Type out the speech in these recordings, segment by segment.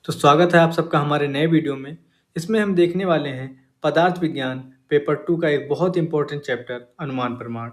तो स्वागत है आप सबका हमारे नए वीडियो में। इसमें हम देखने वाले हैं पदार्थ विज्ञान पेपर 2 का एक बहुत इंपॉर्टेंट चैप्टर अनुमान प्रमाण।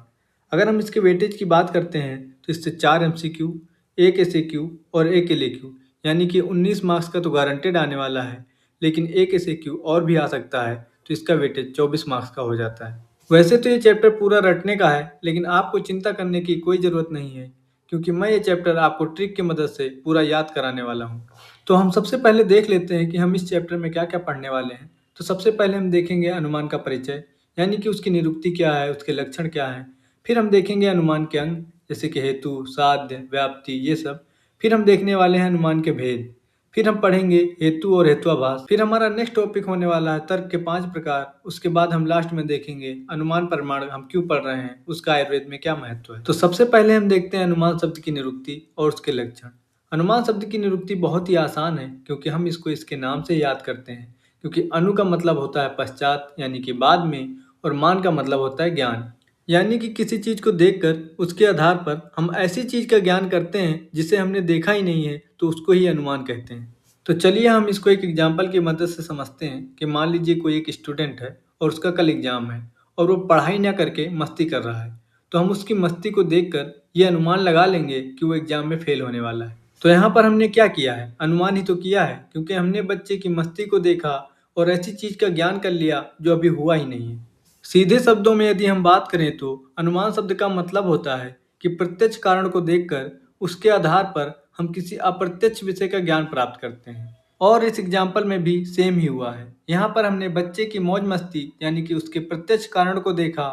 अगर हम इसके वेटेज की बात करते हैं तो इससे 4 एमसीक्यू, 1 एसएक्यू और 1 एलएक्यू यानी कि 19 मार्क्स का तो गारंटेड आने वाला है, लेकिन 1 एसएक्यू और भी आ सकता है तो इसका वेटेज 24 मार्क्स का हो जाता है। वैसे तो ये चैप्टर पूरा रटने का है, लेकिन आपको चिंता करने की कोई ज़रूरत नहीं है, क्योंकि मैं ये चैप्टर आपको ट्रिक की मदद से पूरा याद कराने वाला हूँ। तो हम सबसे पहले देख लेते हैं कि हम इस चैप्टर में क्या-क्या पढ़ने वाले हैं। तो सबसे पहले हम देखेंगे अनुमान का परिचय, यानी कि उसकी निरुक्ति क्या है, उसके लक्षण क्या हैं। फिर हम देखेंगे अनुमान के अंग, जैसे कि हेतु, साध्य, व्याप्ति ये सब। फिर हम देखने वाले हैं अनुमान के भेद। फिर हम पढ़ेंगे हेतु और हेत्वाभास। फिर हमारा नेक्स्ट टॉपिक होने वाला है तर्क के 5 प्रकार। उसके बाद हम लास्ट में देखेंगे अनुमान प्रमाण हम क्यों पढ़ रहे हैं, उसका आयुर्वेद में क्या महत्व है। तो सबसे पहले हम देखते हैं अनुमान शब्द की निरुक्ति और उसके लक्षण। अनुमान शब्द की निरुक्ति बहुत ही आसान है, क्योंकि हम इसको इसके नाम से याद करते हैं। क्योंकि अनु का मतलब होता है पश्चात यानी कि बाद में, और मान का मतलब होता है ज्ञान, यानी कि किसी चीज को देखकर उसके आधार पर हम ऐसी चीज का ज्ञान करते हैं जिसे हमने देखा ही नहीं है, तो उसको ही अनुमान कहते हैं। तो चलिए हम इसको एक एग्जाम्पल की मदद से समझते हैं कि मान लीजिए कोई एक स्टूडेंट है और उसका कल एग्जाम है और वो पढ़ाई ना करके मस्ती कर रहा है। तो हम उसकी मस्ती को देखकर ये अनुमान लगा लेंगे कि वो एग्जाम में फेल होने वाला है। तो यहाँ पर हमने क्या किया है, अनुमान ही तो किया है, क्योंकि हमने बच्चे की मस्ती को देखा और ऐसी चीज का ज्ञान कर लिया जो अभी हुआ ही नहीं है। सीधे शब्दों में यदि हम बात करें तो अनुमान शब्द का मतलब होता है कि प्रत्यक्ष कारण को देखकर उसके आधार पर हम किसी अप्रत्यक्ष विषय का ज्ञान प्राप्त करते हैं। और इस एग्जाम्पल में भी सेम ही हुआ है। यहाँ पर हमने बच्चे की मौज मस्ती यानी कि उसके प्रत्यक्ष कारण को देखा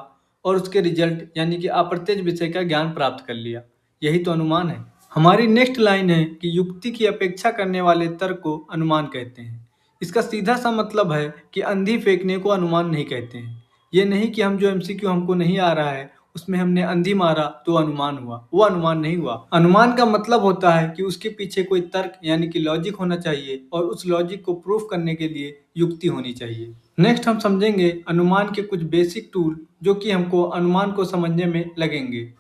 और उसके रिजल्ट यानी कि अप्रत्यक्ष विषय का ज्ञान प्राप्त कर लिया। यही तो अनुमान है। हमारी नेक्स्ट लाइन है कि युक्ति की अपेक्षा करने वाले तर्क को अनुमान कहते हैं। इसका सीधा सा मतलब है कि अंधी फेंकने को अनुमान नहीं कहते हैं। ये नहीं कि हम जो एमसीक्यू हमको नहीं आ रहा है उसमें हमने अंधी मारा तो अनुमान हुआ, वो अनुमान नहीं हुआ। अनुमान का मतलब होता है कि उसके पीछे कोई तर्क यानी कि लॉजिक होना चाहिए और उस लॉजिक को प्रूफ करने के लिए युक्ति होनी चाहिए। नेक्स्ट हम समझेंगे अनुमान के कुछ बेसिक टूल जो कि हमको अनुमान को समझने में लगेंगे।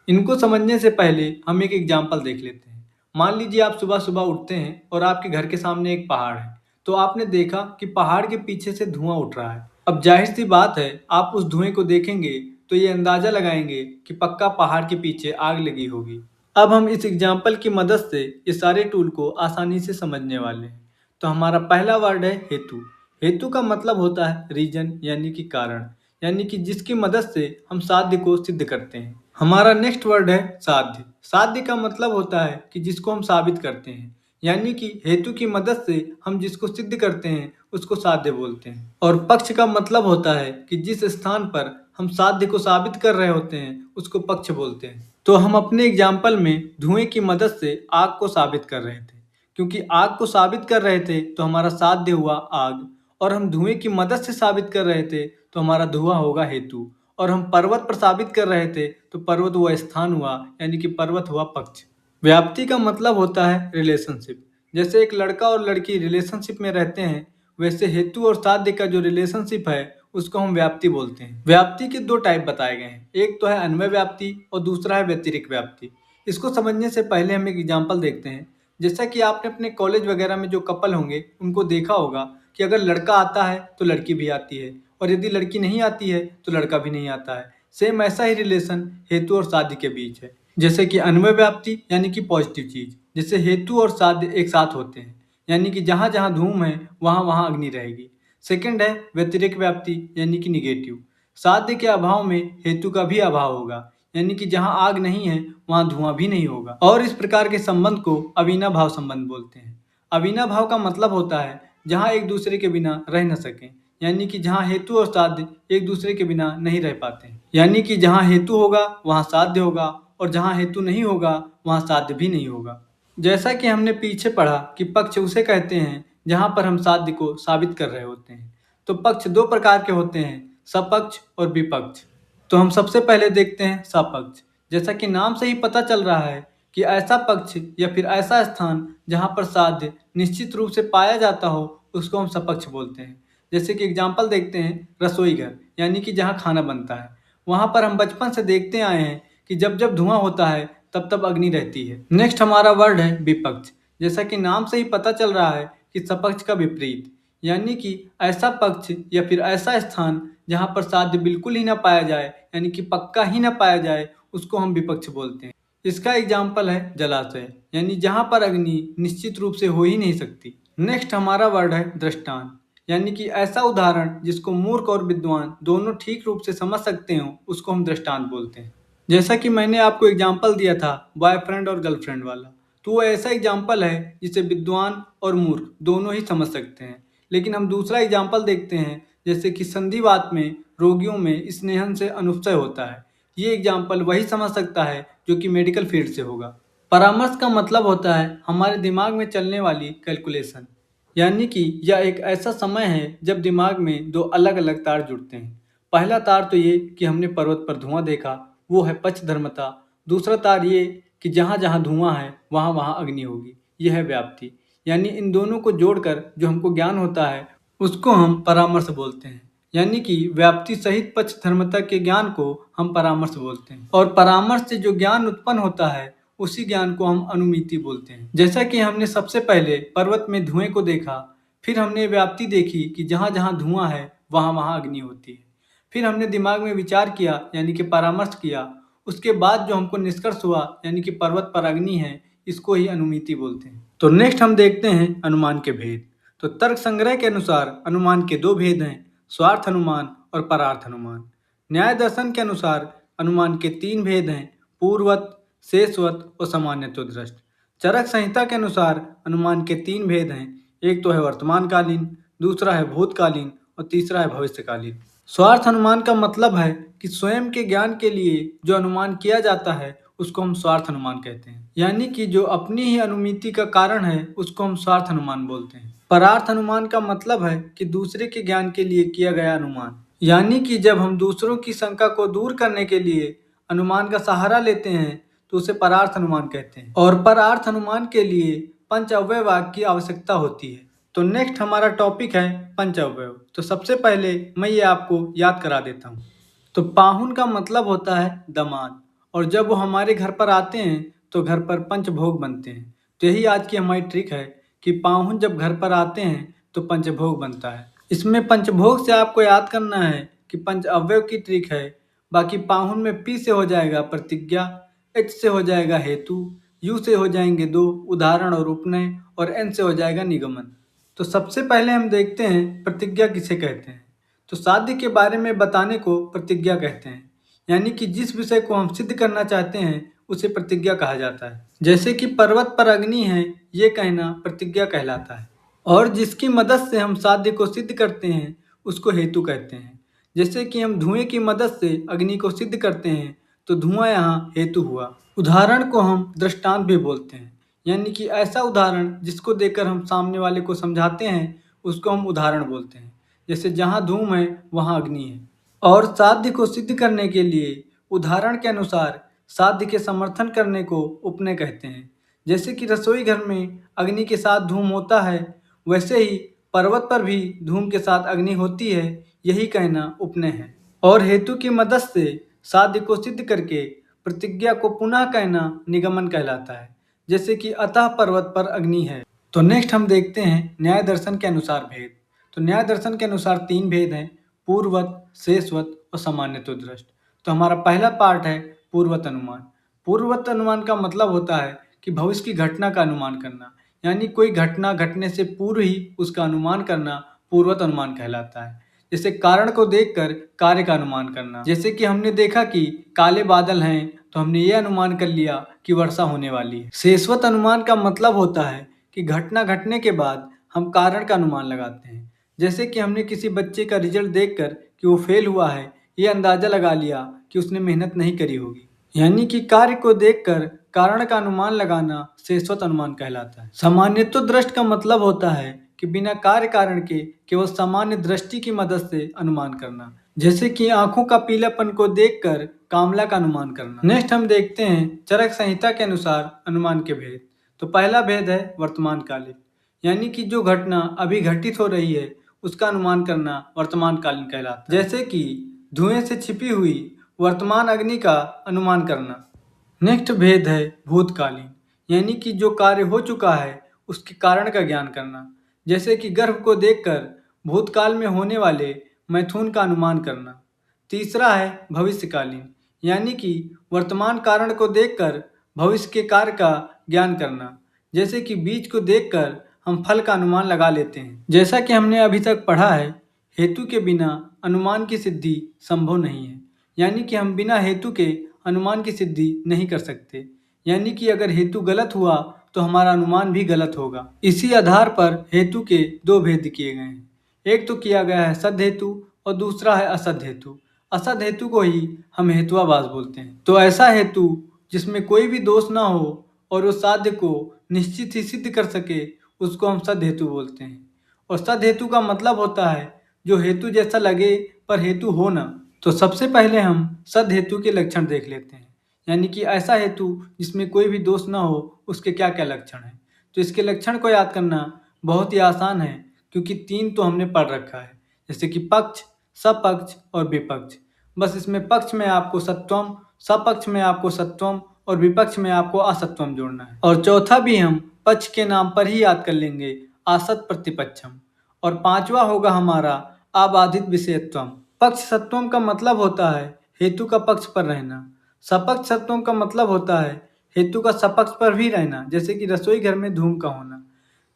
इनको समझने से पहले हम एक एग्जाम्पल देख लेते हैं। मान लीजिए आप सुबह सुबह उठते हैं और आपके घर के सामने एक पहाड़ है। तो आपने देखा कि पहाड़ के पीछे से धुआं उठ रहा है। अब जाहिर सी बात है, आप उस धुएं को देखेंगे तो ये अंदाजा लगाएंगे कि पक्का पहाड़ के पीछे आग लगी होगी। अब हम इस एग्जाम्पल की मदद से ये सारे टूल को आसानी से समझने वाले हैं। तो हमारा पहला वर्ड है हेतु। हेतु का मतलब होता है रीजन यानी कि कारण, यानी कि जिसकी मदद से हम साध्य को सिद्ध करते हैं। हमारा नेक्स्ट वर्ड है साध्य। साध्य का मतलब होता है कि जिसको हम साबित करते हैं, यानी कि हेतु की मदद से हम जिसको सिद्ध करते हैं उसको साध्य बोलते हैं। और पक्ष का मतलब होता है कि जिस स्थान पर हम साध्य को साबित कर रहे होते हैं उसको पक्ष बोलते हैं। तो हम अपने एग्जाम्पल में धुएं की मदद से आग को साबित कर रहे थे। क्योंकि आग को साबित कर रहे थे तो हमारा साध्य हुआ आग, और हम धुएं की मदद से साबित कर रहे थे तो हमारा धुआं होगा हेतु, और हम पर्वत पर साबित कर रहे थे तो पर्वत हुआ स्थान हुआ, यानी कि पर्वत हुआ पक्ष। व्याप्ति का मतलब होता है रिलेशनशिप। जैसे एक लड़का और लड़की रिलेशनशिप में रहते हैं, वैसे हेतु और साध्य का जो रिलेशनशिप है उसको हम व्याप्ति बोलते हैं। व्याप्ति के दो टाइप बताए गए हैं, एक तो है अन्वय व्याप्ति और दूसरा है व्यतिरिक्त व्याप्ति। इसको समझने से पहले हम एक एग्जाम्पल देखते हैं। जैसा कि आपने अपने कॉलेज वगैरह में जो कपल होंगे उनको देखा होगा कि अगर लड़का आता है तो लड़की भी आती है, और यदि लड़की नहीं आती है तो लड़का भी नहीं आता है। सेम ऐसा ही रिलेशन हेतु और साध्य के बीच है। जैसे कि अन्वय व्याप्ति यानी कि पॉजिटिव चीज, जैसे हेतु और साध्य एक साथ होते हैं, यानी कि जहाँ जहाँ धूम है वहाँ वहाँ अग्नि रहेगी। सेकंड है व्यतिरिक्त व्याप्ति यानी कि निगेटिव। साध्य के अभाव में हेतु का भी अभाव होगा, यानी कि जहाँ आग नहीं है वहाँ धुआं भी नहीं होगा। और इस प्रकार के संबंध को अविनाभाव संबंध बोलते हैं। अविनाभाव का मतलब होता है जहाँ एक दूसरे के बिना रह न सकें, यानी कि जहाँ हेतु और साध्य एक दूसरे के बिना नहीं रह पाते हैं। यानी कि जहाँ हेतु होगा वहाँ साध्य होगा, और जहाँ हेतु नहीं होगा वहाँ साध्य भी नहीं होगा। जैसा कि हमने पीछे पढ़ा कि पक्ष उसे कहते हैं जहाँ पर हम साध्य को साबित कर रहे होते हैं। तो पक्ष दो प्रकार के होते हैं, सपक्ष और विपक्ष। तो हम सबसे पहले देखते हैं सपक्ष। जैसा कि नाम से ही पता चल रहा है कि ऐसा पक्ष या फिर ऐसा स्थान जहाँ पर साध्य निश्चित रूप से पाया जाता हो उसको हम सपक्ष बोलते हैं। जैसे कि एग्जाम्पल देखते हैं रसोई घर, यानी कि जहाँ खाना बनता है। वहाँ पर हम बचपन से देखते आए हैं कि जब जब धुआं होता है तब तब अग्नि रहती है। नेक्स्ट हमारा वर्ड है विपक्ष। जैसा कि नाम से ही पता चल रहा है इस सपक्ष का विपरीत, यानी कि ऐसा पक्ष या फिर ऐसा स्थान जहाँ पर साध्य बिल्कुल ही ना पाया जाए, यानी कि पक्का ही ना पाया जाए, उसको हम विपक्ष बोलते हैं। इसका एग्जाम्पल है जलाशय, यानी जहाँ पर अग्नि निश्चित रूप से हो ही नहीं सकती। नेक्स्ट हमारा वर्ड है दृष्टांत, यानी कि ऐसा उदाहरण जिसको मूर्ख और विद्वान दोनों ठीक रूप से समझ सकते हो, उसको हम दृष्टांत बोलते हैं। जैसा कि मैंने आपको एग्जाम्पल दिया था बॉयफ्रेंड और गर्लफ्रेंड वाला, तो वो ऐसा एग्जाम्पल है जिसे विद्वान और मूर्ख दोनों ही समझ सकते हैं। लेकिन हम दूसरा एग्जाम्पल देखते हैं, जैसे कि संधिवात में रोगियों में स्नेहन से अनुशय होता है। ये एग्जाम्पल वही समझ सकता है जो कि मेडिकल फील्ड से होगा। परामर्श का मतलब होता है हमारे दिमाग में चलने वाली कैलकुलेशन, यानी कि यह एक ऐसा समय है जब दिमाग में दो अलग अलग तार जुड़ते हैं। पहला तार तो ये कि हमने पर्वत पर धुआं देखा, वो है पक्षधर्मता। दूसरा तार ये कि जहाँ जहाँ धुआं है वहाँ वहाँ अग्नि होगी, यह है व्याप्ति। यानी इन दोनों को जोड़कर जो हमको ज्ञान होता है उसको हम परामर्श बोलते हैं। यानी कि व्याप्ति सहित पक्षधर्मता के ज्ञान को हम परामर्श बोलते हैं, और परामर्श से जो ज्ञान उत्पन्न होता है उसी ज्ञान को हम अनुमिति बोलते हैं। जैसा कि हमने सबसे पहले पर्वत में धुएं को देखा, फिर हमने व्याप्ति देखी कि जहाँ जहाँ धुआं है वहाँ वहाँ अग्नि होती है। फिर हमने दिमाग में विचार किया, यानी कि परामर्श किया। उसके बाद जो हमको निष्कर्ष हुआ, यानी कि पर्वत पर अग्नि है, इसको ही अनुमिति बोलते हैं। तो नेक्स्ट हम देखते हैं अनुमान के भेद। तो तर्क संग्रह के अनुसार अनुमान के दो भेद हैं, स्वार्थ अनुमान और परार्थ अनुमान। न्याय दर्शन के अनुसार अनुमान के तीन भेद हैं, पूर्ववत, शेषवत और सामान्यतो दृष्ट। चरक संहिता के अनुसार अनुमान के तीन भेद हैं, एक तो है वर्तमानकालीन, दूसरा है भूतकालीन और तीसरा है भविष्यकालीन। स्वार्थ अनुमान का मतलब है कि स्वयं के ज्ञान के लिए जो अनुमान किया जाता है उसको हम स्वार्थ अनुमान कहते हैं, यानी कि जो अपनी ही अनुमिति का कारण है उसको हम स्वार्थ अनुमान बोलते हैं। परार्थ अनुमान का मतलब है कि दूसरे के ज्ञान के लिए किया गया अनुमान, यानी कि जब हम दूसरों की शंका को दूर करने के लिए अनुमान का सहारा लेते हैं तो उसे परार्थ अनुमान कहते हैं। और परार्थ अनुमान के लिए पंच अव्यय वाक्य की आवश्यकता होती है। तो नेक्स्ट हमारा टॉपिक है पंच अव्यय। तो सबसे पहले मैं ये आपको याद करा देता हूँ। तो पाहुन का मतलब होता है दामाद, और जब वो हमारे घर पर आते हैं तो घर पर पंचभोग बनते हैं। तो यही आज की हमारी ट्रिक है कि पाहुन जब घर पर आते हैं तो पंचभोग बनता है। इसमें पंचभोग से आपको याद करना है कि पंच अव्यय की ट्रिक है। बाकी पाहुन में पी से हो जाएगा प्रतिज्ञा, एच से हो जाएगा हेतु, यू से हो जाएंगे दो उदाहरण और उपनय, और एन से हो जाएगा निगमन। तो सबसे पहले हम देखते हैं प्रतिज्ञा किसे कहते हैं। तो साध्य के बारे में बताने को प्रतिज्ञा कहते हैं, यानी कि जिस विषय को हम सिद्ध करना चाहते हैं उसे प्रतिज्ञा कहा जाता है। जैसे कि पर्वत पर अग्नि है, ये कहना प्रतिज्ञा कहलाता है। और जिसकी मदद से हम साध्य को सिद्ध करते हैं उसको हेतु कहते हैं। जैसे कि हम धुएं की मदद से अग्नि को सिद्ध करते हैं तो धुआं यहाँ हेतु हुआ। उदाहरण को हम दृष्टांत भी बोलते हैं, यानी कि ऐसा उदाहरण जिसको देखकर हम सामने वाले को समझाते हैं उसको हम उदाहरण बोलते हैं। जैसे जहाँ धूम है वहाँ अग्नि है। और साध्य को सिद्ध करने के लिए उदाहरण के अनुसार साध्य के समर्थन करने को उपनय कहते हैं। जैसे कि रसोई घर में अग्नि के साथ धूम होता है, वैसे ही पर्वत पर भी धूम के साथ अग्नि होती है, यही कहना उपनय है। और हेतु की मदद से साध्य को सिद्ध करके प्रतिज्ञा को पुनः कहना निगमन कहलाता है। जैसे कि अतः पर्वत पर अग्नि है। तो नेक्स्ट हम देखते हैं न्याय दर्शन के अनुसार भेद। तो न्याय दर्शन के अनुसार तीन भेद हैं, पूर्ववत, शेषवत और सामान्यतो दृष्ट। तो हमारा पहला पार्ट है पूर्ववत अनुमान। पूर्ववत अनुमान का मतलब होता है कि भविष्य की घटना का अनुमान करना, यानी कोई घटना घटने से पूर्व ही उसका अनुमान करना पूर्ववत अनुमान कहलाता है। जैसे कारण को देखकर कार्य का अनुमान करना। जैसे कि हमने देखा कि काले बादल हैं तो हमने ये अनुमान कर लिया कि वर्षा होने वाली है। शेषवत अनुमान का मतलब होता है कि घटना घटने के बाद हम कारण का अनुमान लगाते हैं। जैसे कि हमने किसी बच्चे का रिजल्ट देखकर कि वो फेल हुआ है, ये अंदाजा लगा लिया कि उसने मेहनत नहीं करी होगी। यानी कि कार्य को देखकर कारण का अनुमान लगाना शेषवत अनुमान कहलाता है। सामान्यतो दृष्ट का मतलब होता है कि बिना कार्य कारण के केवल सामान्य दृष्टि की मदद से अनुमान करना। जैसे कि आंखों का पीलापन को देखकर कामला का अनुमान करना। नेक्स्ट हम देखते हैं चरक संहिता के अनुसार अनुमान के भेद। तो पहला भेद है वर्तमान कालीन, यानी कि जो घटना अभी घटित हो रही है उसका अनुमान करना वर्तमान कालीन कहलाता है। जैसे कि धुएं से छिपी हुई वर्तमान अग्नि का अनुमान करना। नेक्स्ट भेद है भूतकालीन, यानी कि जो कार्य हो चुका है उसके कारण का ज्ञान करना। जैसे कि गर्भ को देखकर भूतकाल में होने वाले मैथुन का अनुमान करना। तीसरा है भविष्यकालीन, यानी कि वर्तमान कारण को देखकर भविष्य के कार्य का ज्ञान करना। जैसे कि बीज को देखकर हम फल का अनुमान लगा लेते हैं। जैसा कि हमने अभी तक पढ़ा है, हेतु के बिना अनुमान की सिद्धि संभव नहीं है, यानी कि हम बिना हेतु के अनुमान की सिद्धि नहीं कर सकते। यानी कि अगर हेतु गलत हुआ तो हमारा अनुमान भी गलत होगा। इसी आधार पर हेतु के दो भेद किए गए हैं। एक तो किया गया है सद हेतु और दूसरा है असद हेतु। असद हेतु को ही हम हेतुआभास बोलते हैं। तो ऐसा हेतु जिसमें कोई भी दोष ना हो और उस साध्य को निश्चित ही सिद्ध कर सके, उसको हम सद हेतु बोलते हैं। और सद हेतु का मतलब होता है जो हेतु जैसा लगे पर हेतु हो ना। तो सबसे पहले हम सद हेतु के लक्षण देख लेते हैं, यानी कि ऐसा हेतु जिसमें कोई भी दोष ना हो, उसके क्या क्या लक्षण हैं। तो इसके लक्षण को याद करना बहुत ही आसान है, क्योंकि 3 तो हमने पढ़ रखा है, जैसे कि पक्ष, सपक्ष और विपक्ष। बस इसमें पक्ष में आपको सत्वम, सपक्ष में आपको सत्वम और विपक्ष में आपको असत्वम जोड़ना है। और चौथा भी हम पक्ष के नाम पर ही याद कर लेंगे, असत प्रतिपक्षम। और पांचवा होगा हमारा अबाधित विषयत्वम। पक्ष सत्वम का मतलब होता है हेतु का पक्ष पर रहना। सपक्ष सत्वम का मतलब होता है हेतु का सपक्ष पर भी रहना, जैसे कि रसोई घर में धूम का होना।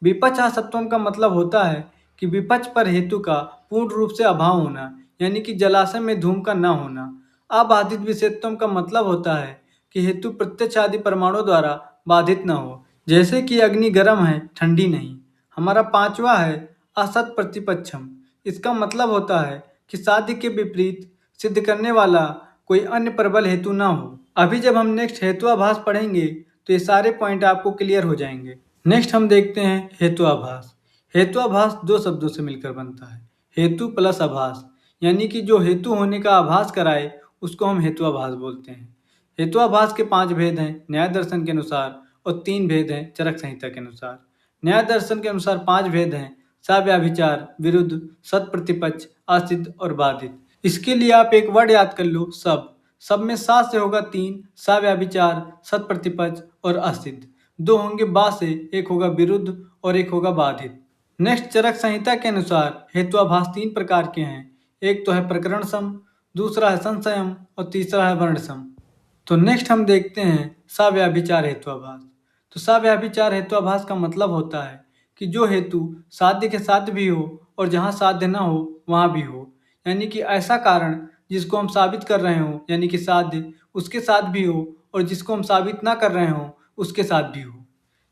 विपक्ष असत्वम का मतलब होता है कि विपक्ष पर हेतु का पूर्ण रूप से अभाव होना, यानी कि जलाशय में धूम का न होना। अबाधित विषयत्वम का मतलब होता है कि हेतु प्रत्यक्ष आदि परमाणु द्वारा बाधित न हो, जैसे कि अग्नि गर्म है, ठंडी नहीं। हमारा पांचवा है असत प्रतिपक्षम। इसका मतलब होता है कि साध्य के विपरीत सिद्ध करने वाला कोई अन्य प्रबल हेतु ना हो। अभी जब हम नेक्स्ट हेतुआभास पढ़ेंगे तो ये सारे पॉइंट आपको क्लियर हो जाएंगे। नेक्स्ट हम देखते हैं हेतुआभास। हेतुआभास दो शब्दों से मिलकर बनता है, हेतु प्लस आभास, यानी कि जो हेतु होने का आभास कराए उसको हम हेतुआभास बोलते हैं। हेतुआभास के 5 भेद हैं न्याय दर्शन के अनुसार और 3 भेद हैं चरक संहिता के अनुसार। न्याय दर्शन के अनुसार 5 भेद हैं सव्याभिचार, विरुद्ध, सत प्रतिपक्ष, असिद्ध और बाधित। इसके लिए आप एक वर्ड याद कर लो, सब। सब में सा से होगा 3, सव्याभिचार, सत प्रतिपक्ष और असिद्ध। 2 होंगे बा से, एक होगा विरुद्ध और एक होगा बाधित। नेक्स्ट चरक संहिता के अनुसार हेतुआभास 3 प्रकार के हैं। एक तो है प्रकरण सम, दूसरा है संशयम और तीसरा है वर्ण सम। तो नेक्स्ट हम देखते हैं सव्याभिचार हेतुआभास। तो सव्याभिचार हेतुआभास का मतलब होता है कि जो हेतु साध्य के साथ भी हो और जहाँ साध्य न हो वहाँ भी हो, यानी कि ऐसा कारण जिसको हम साबित कर रहे हो, यानी कि साध्य उसके साथ भी हो और जिसको हम साबित ना कर रहे हो उसके साथ भी हो।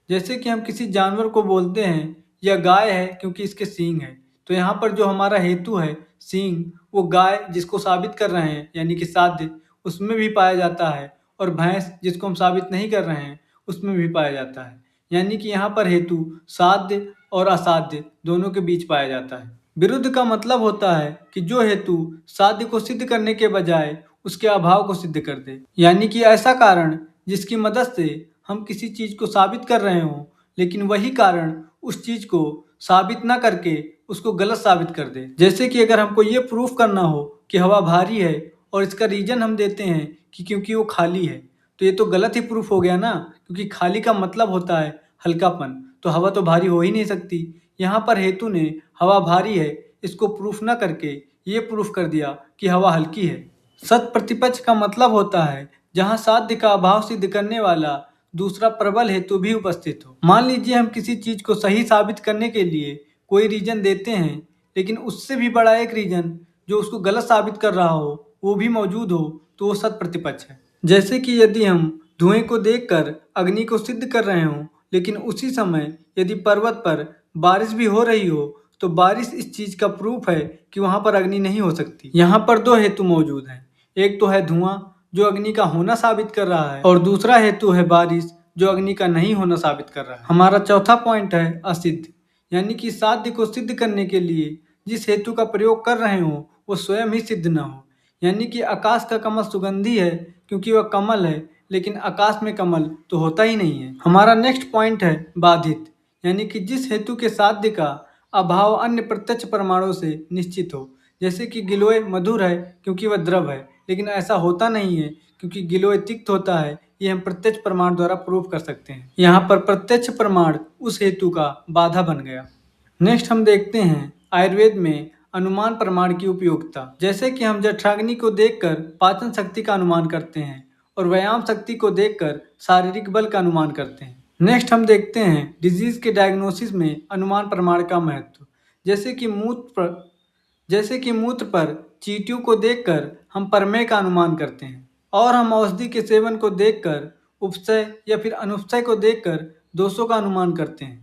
जैसे कि हम किसी जानवर को बोलते हैं यह गाय है क्योंकि इसके सींग है, तो यहाँ पर जो हमारा हेतु है सींग, वो गाय जिसको साबित कर रहे हैं यानी कि साध्य, उसमें भी पाया जाता है, और भैंस जिसको हम साबित नहीं कर रहे हैं उसमें भी पाया जाता है। यानी कि यहाँ पर हेतु साध्य और असाध्य दोनों के बीच पाया जाता है। विरुद्ध का मतलब होता है कि जो हेतु साध्य को सिद्ध करने के बजाय उसके अभाव को सिद्ध कर दे, यानी कि ऐसा कारण जिसकी मदद से हम किसी चीज को साबित कर रहे हो, लेकिन वही कारण उस चीज को साबित ना करके उसको गलत साबित कर दे। जैसे कि अगर हमको ये प्रूफ करना हो कि हवा भारी है और इसका रीजन हम देते हैं कि क्योंकि वो खाली है, तो ये तो गलत ही प्रूफ हो गया ना, क्योंकि खाली का मतलब होता है हल्कापन, तो हवा तो भारी हो ही नहीं सकती। यहाँ पर हेतु ने हवा भारी है इसको प्रूफ ना करके ये प्रूफ कर दिया कि हवा हल्की है। सत प्रतिपक्ष का मतलब होता है जहाँ साध्य का अभाव सिद्ध करने वाला दूसरा प्रबल हेतु भी उपस्थित हो। मान लीजिए हम किसी चीज को सही साबित करने के लिए कोई रीजन देते हैं, लेकिन उससे भी बड़ा एक रीजन जो उसको गलत साबित कर रहा हो वो भी मौजूद हो, तो वो सत प्रतिपक्ष है। जैसे कि यदि हम धुएं को देखकर अग्नि को सिद्ध कर रहे हों, लेकिन उसी समय यदि पर्वत पर बारिश भी हो रही हो, तो बारिश इस चीज का प्रूफ है कि वहां पर अग्नि नहीं हो सकती। यहाँ पर 2 हेतु मौजूद हैं, एक तो है धुआं जो अग्नि का होना साबित कर रहा है, और दूसरा हेतु है बारिश जो अग्नि का नहीं होना साबित कर रहा है। हमारा चौथा पॉइंट है असिद्ध, यानी कि साध्य को सिद्ध करने के लिए जिस हेतु का प्रयोग कर रहे हो वो स्वयं ही सिद्ध न हो। यानी कि आकाश का कमल सुगंधी है क्योंकि वह कमल है, लेकिन आकाश में कमल तो होता ही नहीं है। हमारा नेक्स्ट पॉइंट है बाधित, यानी कि जिस हेतु के साध्य का अभाव अन्य प्रत्यक्ष प्रमाणों से निश्चित हो। जैसे कि गिलोय मधुर है क्योंकि वह द्रव है, लेकिन ऐसा होता नहीं है क्योंकि गिलोय तिक्त होता है। ये हम प्रत्यक्ष प्रमाण द्वारा प्रूव कर सकते हैं। यहाँ पर प्रत्यक्ष प्रमाण उस हेतु का बाधा बन गया। नेक्स्ट हम देखते हैं आयुर्वेद में अनुमान प्रमाण की उपयोगिता। जैसे कि हम जठराग्नि को देखकर पाचन शक्ति का अनुमान करते हैं और व्यायाम शक्ति को देखकर शारीरिक बल का अनुमान करते हैं। नेक्स्ट हम देखते हैं डिजीज के डायग्नोसिस में अनुमान प्रमाण का महत्व। जैसे कि मूत्र पर चींटियों को देखकर हम प्रमेय का अनुमान करते हैं और हम औषधि के सेवन को देखकर उपसय या फिर अनुपसय को देखकर दोषों का अनुमान करते हैं।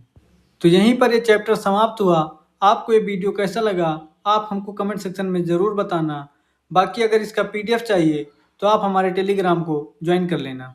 तो यहीं पर ये चैप्टर समाप्त हुआ। आपको ये वीडियो कैसा लगा आप हमको कमेंट सेक्शन में ज़रूर बताना। बाकी अगर इसका PDF चाहिए तो आप हमारे टेलीग्राम को ज्वाइन कर लेना।